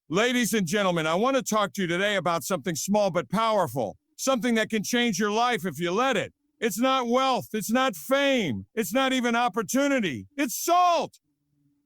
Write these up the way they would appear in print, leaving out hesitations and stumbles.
Ladies and gentlemen, I want to talk to you today about something small but powerful, something that can change your life if you let it. It's not wealth, it's not fame, it's not even opportunity. It's salt.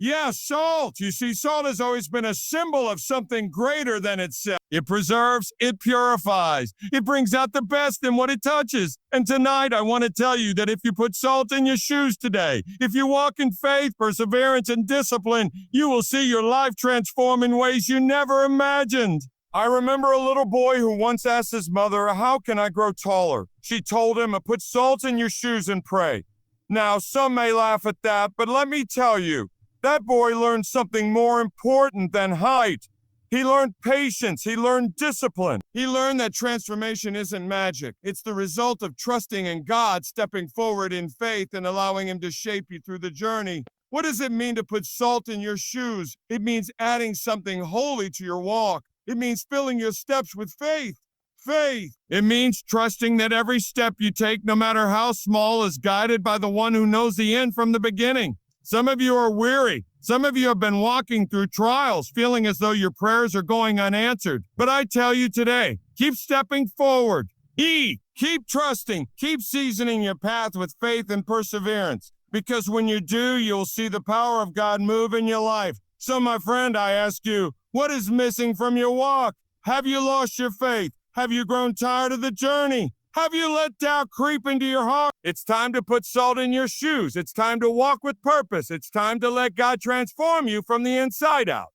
Yeah, salt. You see, salt has always been a symbol of something greater than itself. It preserves, it purifies, it brings out the best in what it touches. And tonight, I want to tell you that if you put salt in your shoes today, if you walk in faith, perseverance, and discipline, you will see your life transform in ways you never imagined. I remember a little boy who once asked his mother, "How can I grow taller?" She told him, "Put salt in your shoes and pray." Now, some may laugh at that, but let me tell you, that boy learned something more important than height. He learned patience. He learned discipline. He learned that transformation isn't magic. It's the result of trusting in God, stepping forward in faith, and allowing Him to shape you through the journey. What does it mean to put salt in your shoes? It means adding something holy to your walk. It means filling your steps with faith. Faith. It means trusting that every step you take, no matter how small, is guided by the one who knows the end from the beginning. Some of you are weary. Some of you have been walking through trials, feeling as though your prayers are going unanswered. But I tell you today, keep stepping forward. Keep trusting. Keep seasoning your path with faith and perseverance. Because when you do, you'll see the power of God move in your life. So, my friend, I ask you, what is missing from your walk? Have you lost your faith? Have you grown tired of the journey? Have you let doubt creep into your heart? It's time to put salt in your shoes. It's time to walk with purpose. It's time to let God transform you from the inside out.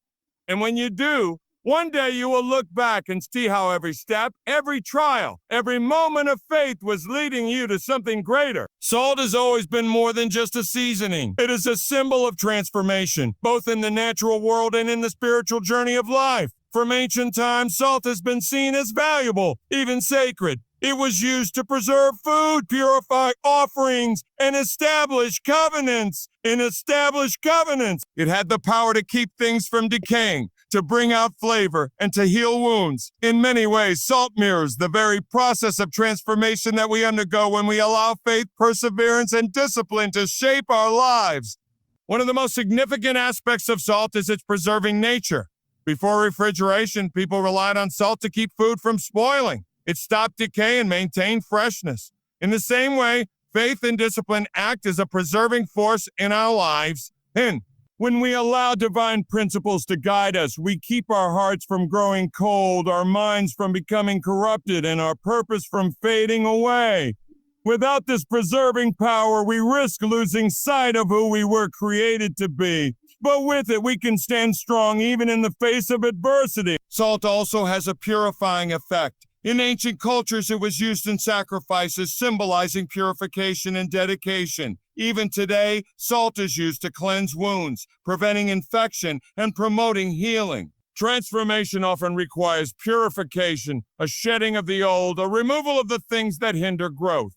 And when you do, one day you will look back and see how every step, every trial, every moment of faith was leading you to something greater. Salt has always been more than just a seasoning. It is a symbol of transformation, both in the natural world and in the spiritual journey of life. From ancient times, salt has been seen as valuable, even sacred. It was used to preserve food, purify offerings, and establish covenants. It had the power to keep things from decaying, to bring out flavor, and to heal wounds. In many ways, salt mirrors the very process of transformation that we undergo when we allow faith, perseverance, and discipline to shape our lives. One of the most significant aspects of salt is its preserving nature. Before refrigeration, people relied on salt to keep food from spoiling. It stopped decay and maintained freshness. In the same way, faith and discipline act as a preserving force in our lives. And when we allow divine principles to guide us, we keep our hearts from growing cold, our minds from becoming corrupted, and our purpose from fading away. Without this preserving power, we risk losing sight of who we were created to be. But with it, we can stand strong even in the face of adversity. Salt also has a purifying effect. In ancient cultures, it was used in sacrifices, symbolizing purification and dedication. Even today, salt is used to cleanse wounds, preventing infection and promoting healing. Transformation often requires purification, a shedding of the old, a removal of the things that hinder growth.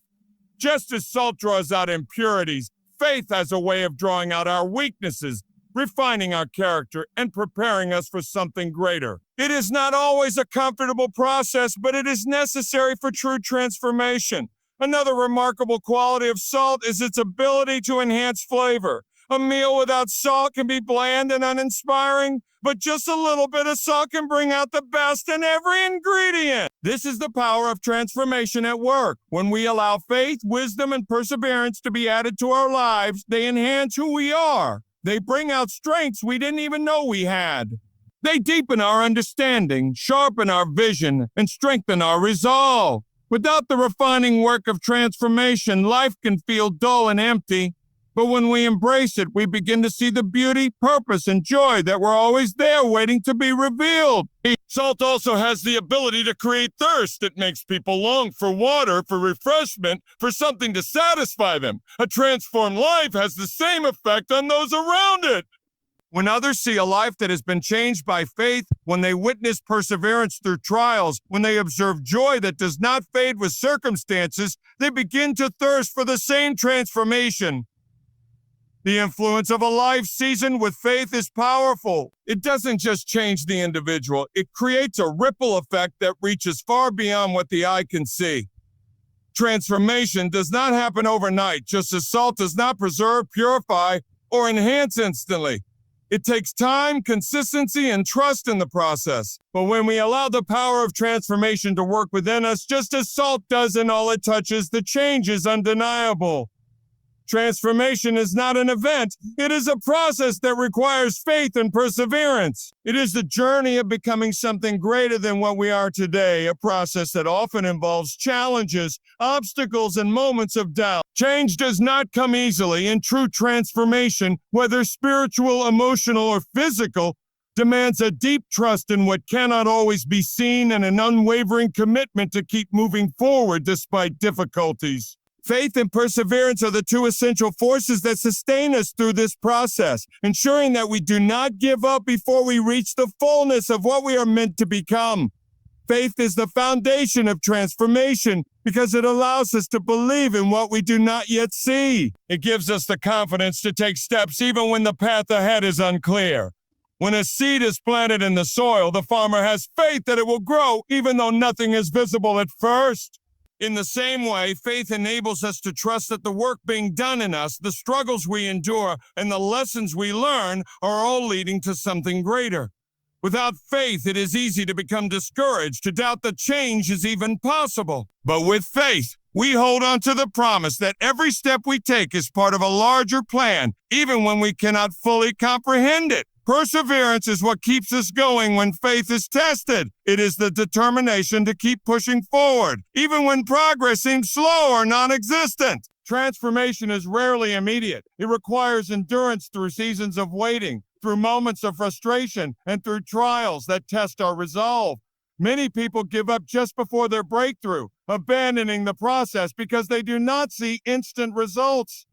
Just as salt draws out impurities, faith has a way of drawing out our weaknesses, refining our character, and preparing us for something greater. It is not always a comfortable process, but it is necessary for true transformation. Another remarkable quality of salt is its ability to enhance flavor. A meal without salt can be bland and uninspiring, but just a little bit of salt can bring out the best in every ingredient. This is the power of transformation at work. When we allow faith, wisdom, and perseverance to be added to our lives, they enhance who we are. They bring out strengths we didn't even know we had. They deepen our understanding, sharpen our vision, and strengthen our resolve. Without the refining work of transformation, life can feel dull and empty. But when we embrace it, we begin to see the beauty, purpose, and joy that were always there waiting to be revealed. Salt also has the ability to create thirst. It makes people long for water, for refreshment, for something to satisfy them. A transformed life has the same effect on those around it. When others see a life that has been changed by faith, when they witness perseverance through trials, when they observe joy that does not fade with circumstances, they begin to thirst for the same transformation. The influence of a life seasoned with faith is powerful. It doesn't just change the individual, it creates a ripple effect that reaches far beyond what the eye can see. Transformation does not happen overnight, just as salt does not preserve, purify, or enhance instantly. It takes time, consistency, and trust in the process. But when we allow the power of transformation to work within us, just as salt does in all it touches, the change is undeniable. Transformation is not an event. It is a process that requires faith and perseverance. It is the journey of becoming something greater than what we are today, a process that often involves challenges, obstacles, and moments of doubt. Change does not come easily, and true transformation, whether spiritual, emotional, or physical, demands a deep trust in what cannot always be seen and an unwavering commitment to keep moving forward despite difficulties. Faith and perseverance are the two essential forces that sustain us through this process, ensuring that we do not give up before we reach the fullness of what we are meant to become. Faith is the foundation of transformation because it allows us to believe in what we do not yet see. It gives us the confidence to take steps even when the path ahead is unclear. When a seed is planted in the soil, the farmer has faith that it will grow even though nothing is visible at first. In the same way, faith enables us to trust that the work being done in us, the struggles we endure, and the lessons we learn are all leading to something greater. Without faith, it is easy to become discouraged, to doubt that change is even possible. But with faith, we hold on to the promise that every step we take is part of a larger plan, even when we cannot fully comprehend it. Perseverance is what keeps us going when faith is tested. It is the determination to keep pushing forward, even when progress seems slow or non-existent. Transformation is rarely immediate. It requires endurance through seasons of waiting, through moments of frustration, and through trials that test our resolve. Many people give up just before their breakthrough, abandoning the process because they do not see instant results.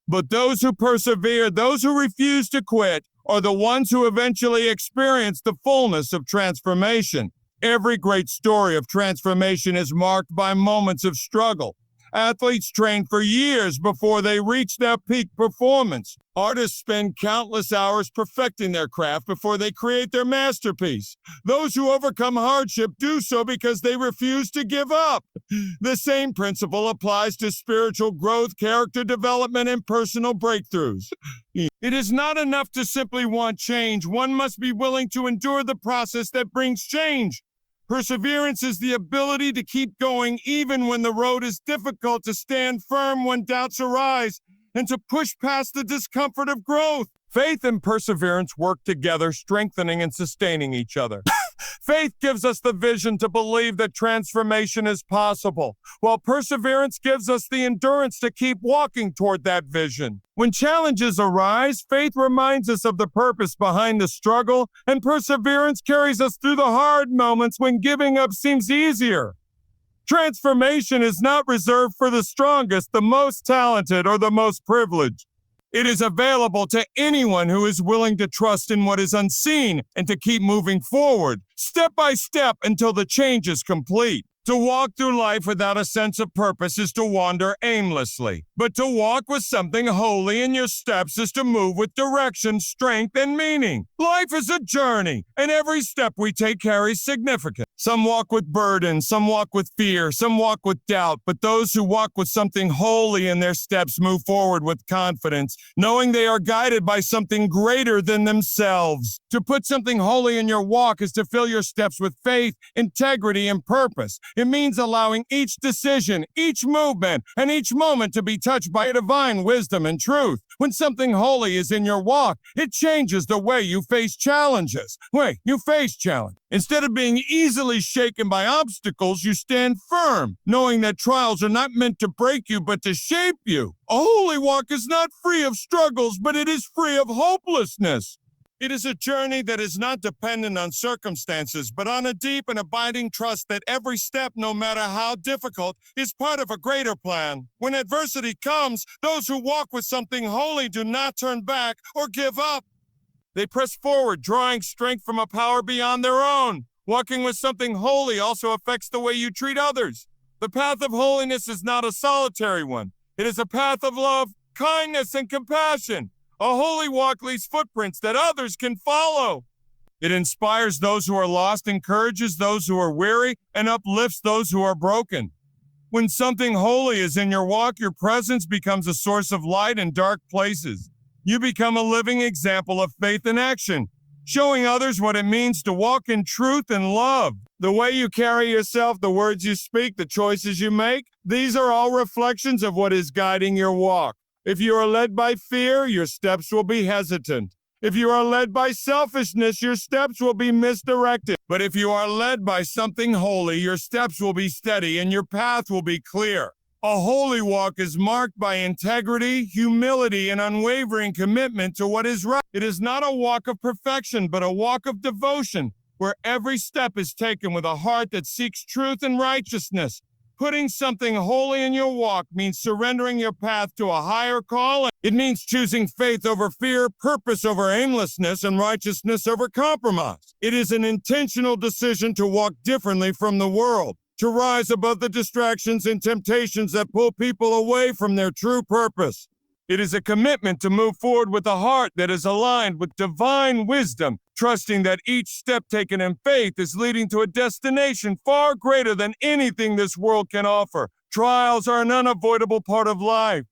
But those who persevere, those who refuse to quit, are the ones who eventually experience the fullness of transformation. Every great story of transformation is marked by moments of struggle. Athletes train for years before they reach their peak performance. Artists spend countless hours perfecting their craft before they create their masterpiece. Those who overcome hardship do so because they refuse to give up. The same principle applies to spiritual growth, character development, and personal breakthroughs. It is not enough to simply want change. One must be willing to endure the process that brings change. Perseverance is the ability to keep going even when the road is difficult, to stand firm when doubts arise, and to push past the discomfort of growth. Faith and perseverance work together, strengthening and sustaining each other. Faith gives us the vision to believe that transformation is possible, while perseverance gives us the endurance to keep walking toward that vision. When challenges arise, faith reminds us of the purpose behind the struggle, and perseverance carries us through the hard moments when giving up seems easier. Transformation is not reserved for the strongest, the most talented, or the most privileged. It is available to anyone who is willing to trust in what is unseen and to keep moving forward, step by step, until the change is complete. To walk through life without a sense of purpose is to wander aimlessly. But to walk with something holy in your steps is to move with direction, strength, and meaning. Life is a journey, and every step we take carries significance. Some walk with burden, some walk with fear, some walk with doubt, but those who walk with something holy in their steps move forward with confidence, knowing they are guided by something greater than themselves. To put something holy in your walk is to fill your steps with faith, integrity, and purpose. It means allowing each decision, each movement, and each moment to be touched by divine wisdom and truth. When something holy is in your walk, it changes the way you face challenges. Instead of being easily shaken by obstacles, you stand firm, knowing that trials are not meant to break you, but to shape you. A holy walk is not free of struggles, but it is free of hopelessness. It is a journey that is not dependent on circumstances, but on a deep and abiding trust that every step, no matter how difficult, is part of a greater plan. When adversity comes, those who walk with something holy do not turn back or give up. They press forward, drawing strength from a power beyond their own. Walking with something holy also affects the way you treat others. The path of holiness is not a solitary one. It is a path of love, kindness, and compassion. A holy walk leaves footprints that others can follow. It inspires those who are lost, encourages those who are weary, and uplifts those who are broken. When something holy is in your walk, your presence becomes a source of light in dark places. You become a living example of faith in action, showing others what it means to walk in truth and love. The way you carry yourself, the words you speak, the choices you make, these are all reflections of what is guiding your walk. If you are led by fear, your steps will be hesitant. If you are led by selfishness, your steps will be misdirected. But if you are led by something holy, your steps will be steady and your path will be clear. A holy walk is marked by integrity, humility, and unwavering commitment to what is right. It is not a walk of perfection, but a walk of devotion, where every step is taken with a heart that seeks truth and righteousness. Putting something holy in your walk means surrendering your path to a higher calling. It means choosing faith over fear, purpose over aimlessness, and righteousness over compromise. It is an intentional decision to walk differently from the world, to rise above the distractions and temptations that pull people away from their true purpose. It is a commitment to move forward with a heart that is aligned with divine wisdom, trusting that each step taken in faith is leading to a destination far greater than anything this world can offer. Trials are an unavoidable part of life.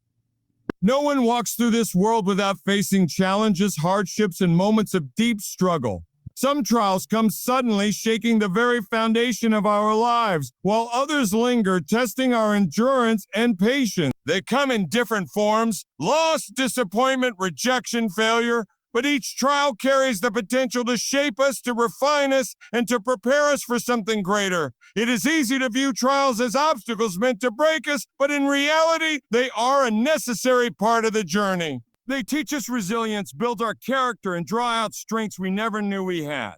No one walks through this world without facing challenges, hardships, and moments of deep struggle. Some trials come suddenly, shaking the very foundation of our lives, while others linger, testing our endurance and patience. They come in different forms: loss, disappointment, rejection, failure. But each trial carries the potential to shape us, to refine us, and to prepare us for something greater. It is easy to view trials as obstacles meant to break us, but in reality, they are a necessary part of the journey. They teach us resilience, build our character, and draw out strengths we never knew we had.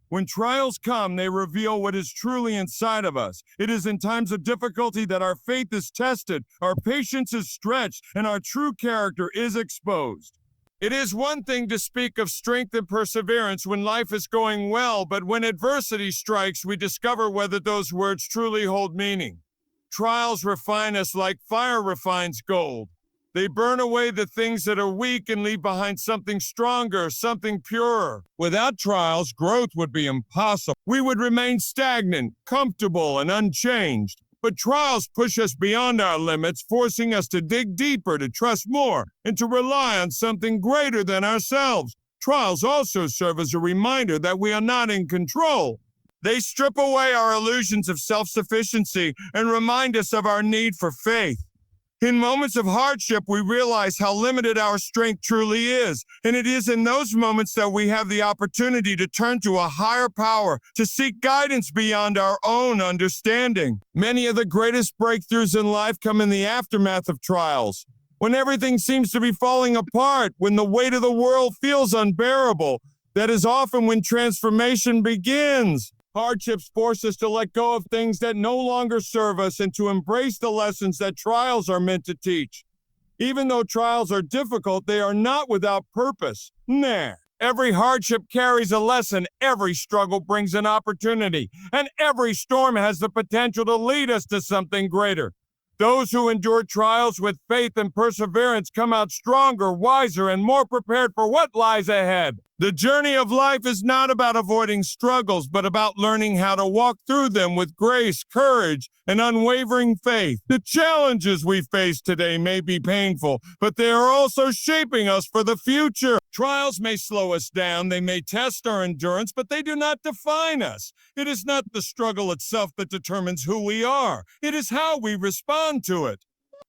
When trials come, they reveal what is truly inside of us. It is in times of difficulty that our faith is tested, our patience is stretched, and our true character is exposed. It is one thing to speak of strength and perseverance when life is going well, but when adversity strikes, we discover whether those words truly hold meaning. Trials refine us like fire refines gold. They burn away the things that are weak and leave behind something stronger, something purer. Without trials, growth would be impossible. We would remain stagnant, comfortable, and unchanged. But trials push us beyond our limits, forcing us to dig deeper, to trust more, and to rely on something greater than ourselves. Trials also serve as a reminder that we are not in control. They strip away our illusions of self-sufficiency and remind us of our need for faith. In moments of hardship, we realize how limited our strength truly is, and it is in those moments that we have the opportunity to turn to a higher power, to seek guidance beyond our own understanding. Many of the greatest breakthroughs in life come in the aftermath of trials. When everything seems to be falling apart, when the weight of the world feels unbearable, that is often when transformation begins. Hardships force us to let go of things that no longer serve us and to embrace the lessons that trials are meant to teach. Even though trials are difficult, they are not without purpose. Nah. Every hardship carries a lesson, every struggle brings an opportunity, and every storm has the potential to lead us to something greater. Those who endure trials with faith and perseverance come out stronger, wiser, and more prepared for what lies ahead. The journey of life is not about avoiding struggles, but about learning how to walk through them with grace, courage, and unwavering faith. The challenges we face today may be painful, but they are also shaping us for the future. Trials may slow us down, they may test our endurance, but they do not define us. It is not the struggle itself that determines who we are. It is how we respond to it.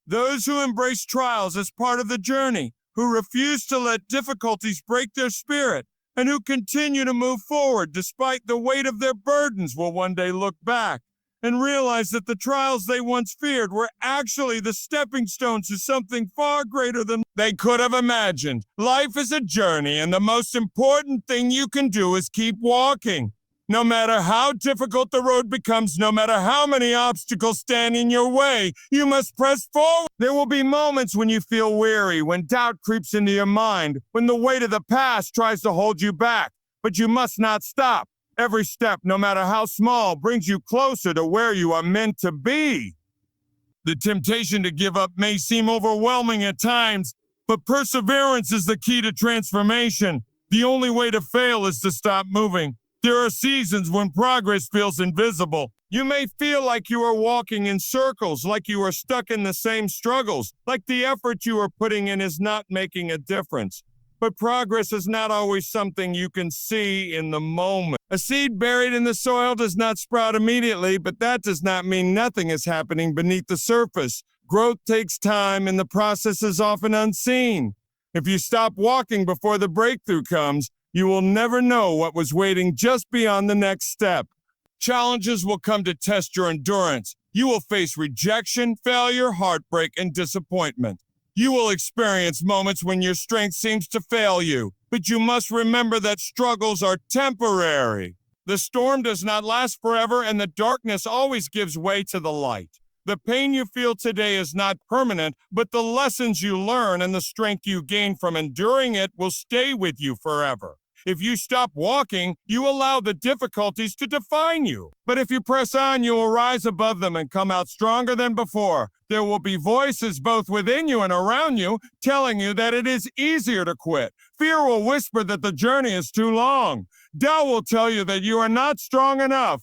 Those who embrace trials as part of the journey, who refuse to let difficulties break their spirit, and who continue to move forward despite the weight of their burdens will one day look back and realize that the trials they once feared were actually the stepping stones to something far greater than they could have imagined. Life is a journey, and the most important thing you can do is keep walking. No matter how difficult the road becomes, no matter how many obstacles stand in your way, you must press forward. There will be moments when you feel weary, when doubt creeps into your mind, when the weight of the past tries to hold you back. But you must not stop. Every step, no matter how small, brings you closer to where you are meant to be. The temptation to give up may seem overwhelming at times, but perseverance is the key to transformation. The only way to fail is to stop moving. There are seasons when progress feels invisible. You may feel like you are walking in circles, like you are stuck in the same struggles, like the effort you are putting in is not making a difference. But progress is not always something you can see in the moment. A seed buried in the soil does not sprout immediately, but that does not mean nothing is happening beneath the surface. Growth takes time, and the process is often unseen. If you stop walking before the breakthrough comes, you will never know what was waiting just beyond the next step. Challenges will come to test your endurance. You will face rejection, failure, heartbreak, and disappointment. You will experience moments when your strength seems to fail you, but you must remember that struggles are temporary. The storm does not last forever, and the darkness always gives way to the light. The pain you feel today is not permanent, but the lessons you learn and the strength you gain from enduring it will stay with you forever. If you stop walking, you allow the difficulties to define you. But if you press on, you will rise above them and come out stronger than before. There will be voices both within you and around you telling you that it is easier to quit. Fear will whisper that the journey is too long. Doubt will tell you that you are not strong enough.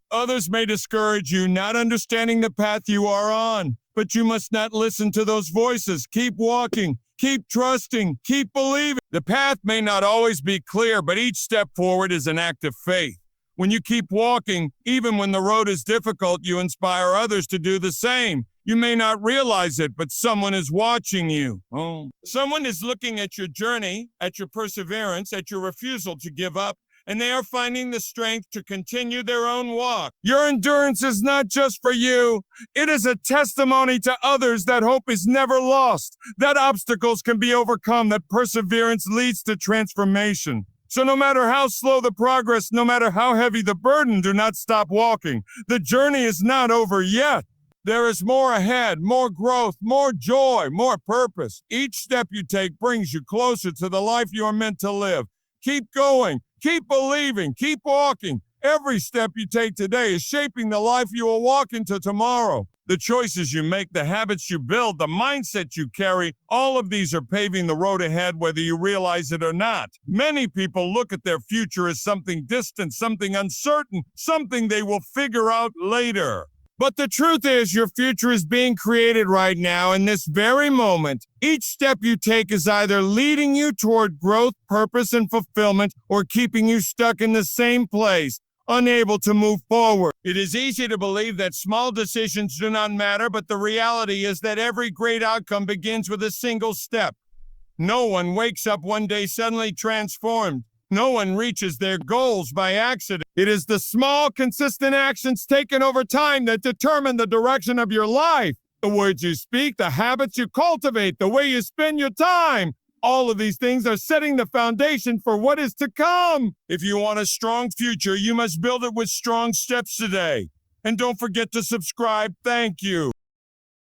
Others may discourage you, not understanding the path you are on. But you must not listen to those voices. Keep walking. Keep trusting, keep believing. The path may not always be clear, but each step forward is an act of faith. When you keep walking, even when the road is difficult, you inspire others to do the same. You may not realize it, but someone is watching you. Someone is looking at your journey, at your perseverance, at your refusal to give up, and they are finding the strength to continue their own walk. Your endurance is not just for you. It is a testimony to others that hope is never lost, that obstacles can be overcome, that perseverance leads to transformation. So no matter how slow the progress, no matter how heavy the burden, do not stop walking. The journey is not over yet. There is more ahead, more growth, more joy, more purpose. Each step you take brings you closer to the life you are meant to live. Keep going. Keep believing, keep walking. Every step you take today is shaping the life you will walk into tomorrow. The choices you make, the habits you build, the mindset you carry, all of these are paving the road ahead whether you realize it or not. Many people look at their future as something distant, something uncertain, something they will figure out later. But the truth is, your future is being created right now in this very moment. Each step you take is either leading you toward growth, purpose, and fulfillment, or keeping you stuck in the same place, unable to move forward. It is easy to believe that small decisions do not matter, but the reality is that every great outcome begins with a single step. No one wakes up one day suddenly transformed. No one reaches their goals by accident. It is the small, consistent actions taken over time that determine the direction of your life. The words you speak, the habits you cultivate, the way you spend your time. All of these things are setting the foundation for what is to come. If you want a strong future, you must build it with strong steps today. And don't forget to subscribe. Thank you.